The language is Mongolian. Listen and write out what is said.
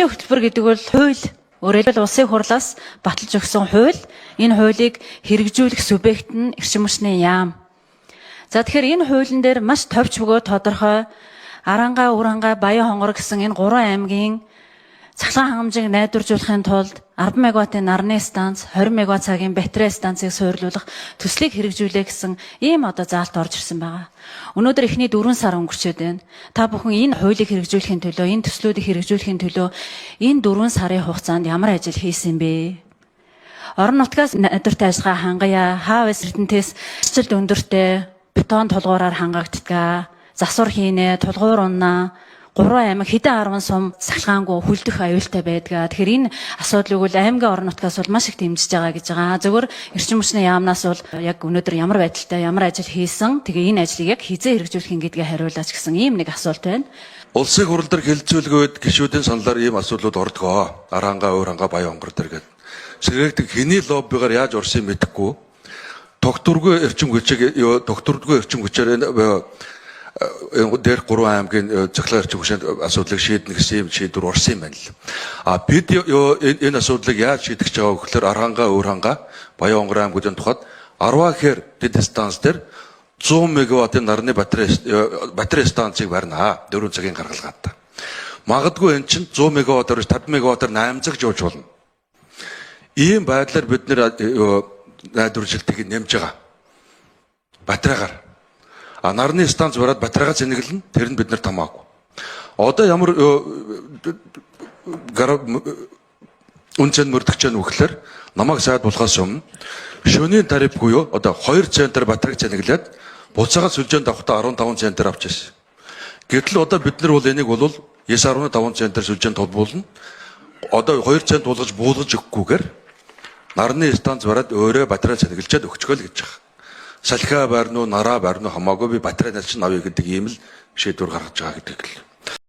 Хөтөлбөр гэдэг бол хууль. Өөрөөр хэлбэл улсын хурлаас баталж өгсөн хууль. Энэ хуулийг хэрэгжүүлэх субъект нь эрчим хүчний яам. За тэгэхээр энэ хуулийн дээр маш товч бөгөөд тодорхой Аранга, Уранга, Баян хонгор гэсэн энэ 3 аймгийн цахилгаан хангамжийг найдваржуулахын тулд 10 мегаваттын нарны станц, 20 мегаватт цагийн батарей станцыг суйрлуулах төслийг хэрэгжүүлээ гэсэн ийм заалт орж ирсэн байгаа. Өнөөдөр эхний 4 сар өнгөрчөөд байна. Та бүхэн энэ хуулийг хэрэгжүүлэхийн төлөө, энэ төслүүдийг хэрэгжүүлэхийн төлөө энэ 4 сарын хугацаанд ямар ажил хийсэн бэ? Орон нутгаас найдвартай ажиллагаа хангая, ХВС эрдэнтээс ажилд өндөртэй бетон тулгуураар хангагддаг, засвар хийнэ, тулгуур уннаа, 3 аймаг хэдэн 10 сум сахилгаангүй хүлдэх аюултай байдгаа. Тэгэхээр энэ асуудлыг бол аймгийн орон нутгаас бол маш их дэмжиж байгаа гэж байгаа. Зөвхөн эрчим хүчний яамнаас бол яг өнөөдөр ямар байдалтай, ямар ажил хийсэн, тэгээ энэ ажлыг яг хизээ хэрэгжүүлэх юм гэдгээ хариулаач гэсэн ийм нэг асуулт байна. Улсын хурал дээр хэлэлцүүлгээд гишүүдийн саналаар ийм асуудлууд ордгоо. Аранга, Уранга, Баян хонгор дээр гэдэг. Сэргээгдэг хэний лоббигаар яаж орсон юм мэдэхгүй. Докторгүй эрчим хүчээр дээр 3 аймгийн цахилгаан эрчим хүчний асуудлыг шийднэ гэсэн юм шийдвэр орсон юм байна л. Бид энэ асуудлыг яаж шийдэж байгаа вэ гэхээр Аранга, Уранга, Баян хонгор аймагуудын тухайд 10 хэр дэд станц дээр 100 мегаваттын нарны батарей станцыг барина. 4 цагийн гаргалгаатай. Магадгүй эн чинь 100 мегаваттаар 50 мегаваттаар 8 цаг жууж болно. Ийм байдлаар бид найдваржилтыг нэмж байгаа. Батарейгаар. Нарны станц бараад батарейгаа зэнэглэн тэр нь биднэрт хамаагүй. Одоо ямар үнцэн мөрдөгч нь вөхлөр намайг сайд болохоос өмнө шөнийн тариф буюу одоо 2 центр батарейг зэнэглээд буцаага сүлжээнд авахдаа 15 центр авч ирсэн. Гэтэл одоо бид нар бол энийг бол 9.5 центр сүлжээнд толбуулна. Одоо 2 цент болгож буулгаж өгөхгүйгээр нарны станц бараад өөрөө батарей зэнэглчээд өгчгөө л гэж байгаа. Салхиа барьна уу, нараа барьна уу хамаагүй би батарейнаас чинь авъя гэдэг ийм л шийдвэр гаргаж байгаа гэдэг л.